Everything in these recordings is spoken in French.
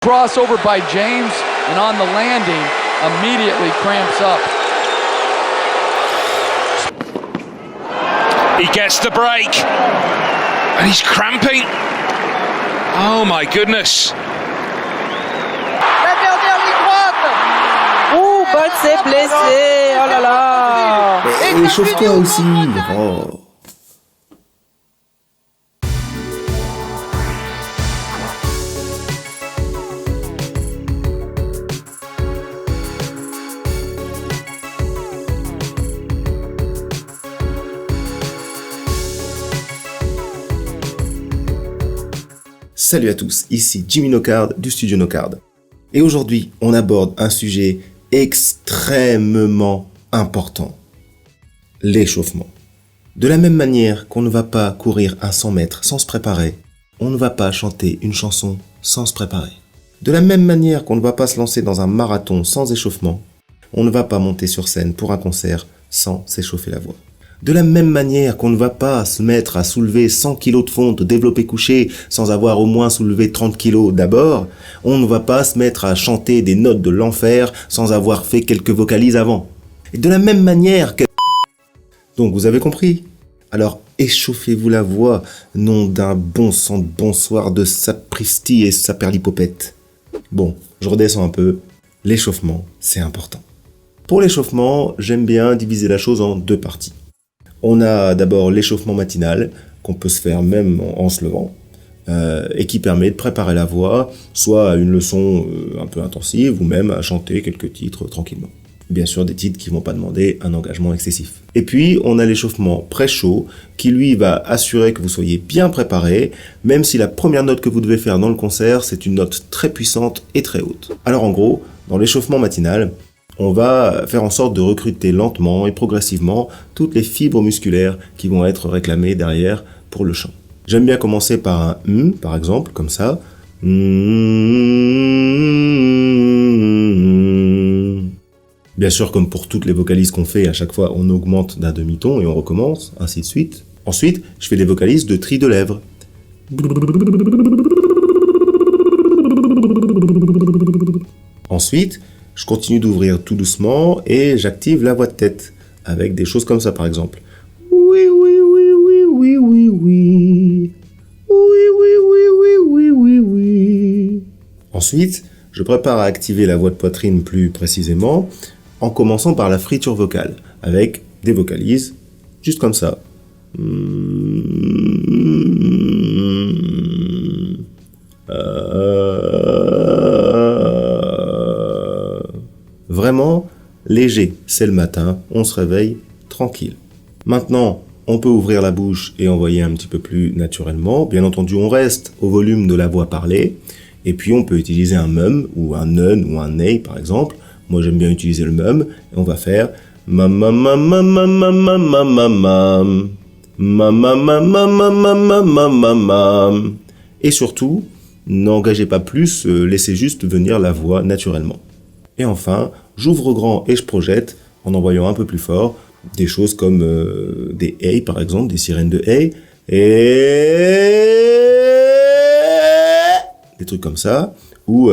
Crossover by James, and on the landing, immediately cramps up. He gets the break, and he's cramping. Oh my goodness. Ouh, Bolt s'est blessé, oh là là. Échauffe-toi aussi. Oh. Salut à tous, ici Jimmy Nocard du studio Nocard. Et aujourd'hui, on aborde un sujet extrêmement important. L'échauffement. De la même manière qu'on ne va pas courir un 100 mètres sans se préparer, on ne va pas chanter une chanson sans se préparer. De la même manière qu'on ne va pas se lancer dans un marathon sans échauffement, on ne va pas monter sur scène pour un concert sans s'échauffer la voix. De la même manière qu'on ne va pas se mettre à soulever 100 kg de fonte développé couché sans avoir au moins soulevé 30 kg d'abord, on ne va pas se mettre à chanter des notes de l'enfer sans avoir fait quelques vocalises avant. Et de la même manière que... Donc vous avez compris ? Alors échauffez-vous la voix, nom d'un bon sang de bonsoir de sapristi et saperlipopette. Bon, je redescends un peu. L'échauffement, c'est important. Pour l'échauffement, j'aime bien diviser la chose en deux parties. On a d'abord l'échauffement matinal, qu'on peut se faire même en se levant, et qui permet de préparer la voix, soit à une leçon un peu intensive, ou même à chanter quelques titres tranquillement. Bien sûr, des titres qui ne vont pas demander un engagement excessif. Et puis, on a l'échauffement pré-show, qui lui va assurer que vous soyez bien préparé, même si la première note que vous devez faire dans le concert, c'est une note très puissante et très haute. Alors en gros, dans l'échauffement matinal, on va faire en sorte de recruter lentement et progressivement toutes les fibres musculaires qui vont être réclamées derrière pour le chant. J'aime bien commencer par un par exemple, comme ça. Bien sûr, comme pour toutes les vocalises qu'on fait, à chaque fois, on augmente d'un demi-ton et on recommence, ainsi de suite. Ensuite, je fais des vocalises de tri de lèvres. Ensuite, je continue d'ouvrir tout doucement et j'active la voix de tête avec des choses comme ça par exemple. Oui, oui, oui, oui, oui, oui, oui. Oui, oui, oui, oui, oui, oui, oui. Ensuite, je prépare à activer la voix de poitrine plus précisément en commençant par la friture vocale avec des vocalises juste comme ça. Vraiment léger, c'est le matin, on se réveille tranquille. Maintenant, on peut ouvrir la bouche et envoyer un petit peu plus naturellement. Bien entendu, on reste au volume de la voix parlée. Et puis, on peut utiliser un mum ou un nun ou un ney, par exemple. Moi, j'aime bien utiliser le mum. Et on va faire mam mam mam mam mam mam mam mam mam mam mam. Et surtout, n'engagez pas plus, laissez juste venir la voix naturellement. Et enfin, j'ouvre grand et je projette en envoyant un peu plus fort des choses comme des hey par exemple, des sirènes de hey et des trucs comme ça ou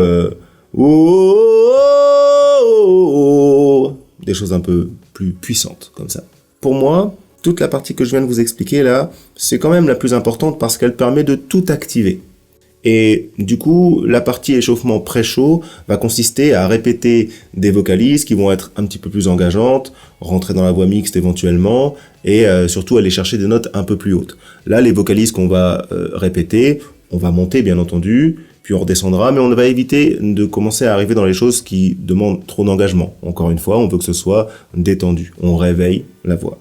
des choses un peu plus puissantes comme ça. Pour moi, toute la partie que je viens de vous expliquer là, c'est quand même la plus importante parce qu'elle permet de tout activer. Et du coup, la partie échauffement pré-show va consister à répéter des vocalises qui vont être un petit peu plus engageantes, rentrer dans la voix mixte éventuellement, et surtout aller chercher des notes un peu plus hautes. Là, les vocalises qu'on va répéter, on va monter bien entendu, puis on redescendra, mais on va éviter de commencer à arriver dans les choses qui demandent trop d'engagement. Encore une fois, on veut que ce soit détendu, on réveille la voix.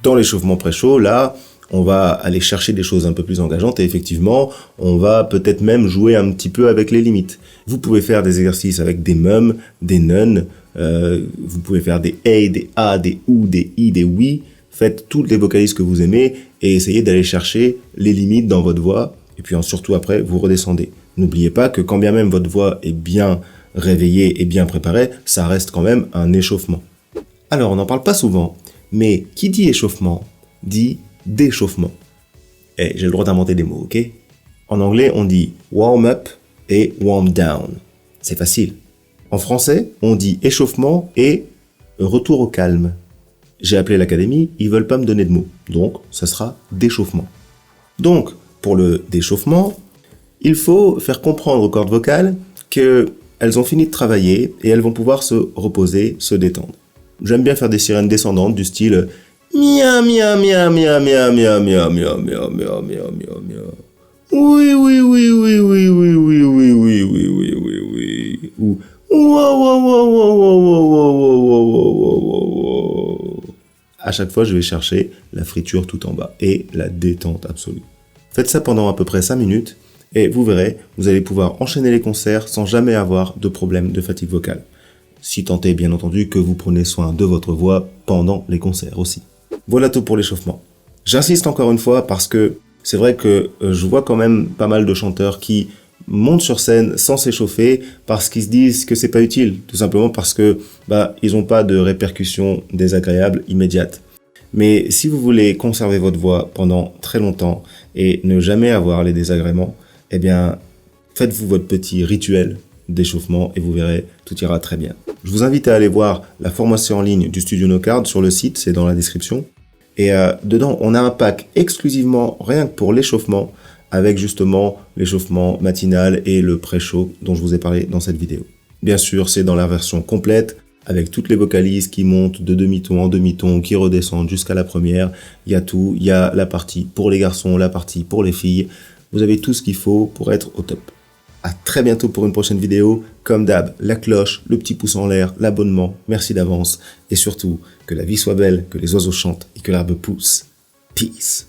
Dans l'échauffement pré-show, là, on va aller chercher des choses un peu plus engageantes et effectivement, on va peut-être même jouer un petit peu avec les limites. Vous pouvez faire des exercices avec des mums, des nuns, vous pouvez faire des hey, des a, des ou, des i, des oui. Faites toutes les vocalises que vous aimez et essayez d'aller chercher les limites dans votre voix et puis surtout après, vous redescendez. N'oubliez pas que quand bien même votre voix est bien réveillée et bien préparée, ça reste quand même un échauffement. Alors, on n'en parle pas souvent, mais qui dit échauffement dit d'échauffement. Et j'ai le droit d'inventer des mots, ok ? En anglais, on dit warm up et warm down. C'est facile. En français, on dit échauffement et retour au calme. J'ai appelé l'académie, ils veulent pas me donner de mots. Donc, ça sera d'échauffement. Donc, pour le d'échauffement, il faut faire comprendre aux cordes vocales qu'elles ont fini de travailler et elles vont pouvoir se reposer, se détendre. J'aime bien faire des sirènes descendantes du style mia mia mia mia mia mia mia mia mia mia mia mia mia. Oui oui oui oui oui oui oui oui oui oui oui oui oui. Ou wa wa wa wa wa wa wa wa wa wa. À chaque fois, je vais chercher la friture tout en bas et la détente absolue. Faites ça pendant à peu près 5 minutes et vous verrez, vous allez pouvoir enchaîner les concerts sans jamais avoir de problème de fatigue vocale. Si tant est bien entendu que vous prenez soin de votre voix pendant les concerts aussi. Voilà tout pour l'échauffement. J'insiste encore une fois parce que c'est vrai que je vois quand même pas mal de chanteurs qui montent sur scène sans s'échauffer parce qu'ils se disent que c'est pas utile, tout simplement parce que ils n'ont pas de répercussions désagréables immédiates. Mais si vous voulez conserver votre voix pendant très longtemps et ne jamais avoir les désagréments, eh bien, faites-vous votre petit rituel d'échauffement et vous verrez, tout ira très bien. Je vous invite à aller voir la formation en ligne du Studio Nocard sur le site, c'est dans la description. Et dedans, on a un pack exclusivement rien que pour l'échauffement, avec justement l'échauffement matinal et le pré-show dont je vous ai parlé dans cette vidéo. Bien sûr, c'est dans la version complète, avec toutes les vocalises qui montent de demi-ton en demi-ton, qui redescendent jusqu'à la première. Il y a tout, il y a la partie pour les garçons, la partie pour les filles. Vous avez tout ce qu'il faut pour être au top. À très bientôt pour une prochaine vidéo. Comme d'hab, la cloche, le petit pouce en l'air, l'abonnement, merci d'avance. Et surtout, que la vie soit belle, que les oiseaux chantent et que l'herbe pousse. Peace.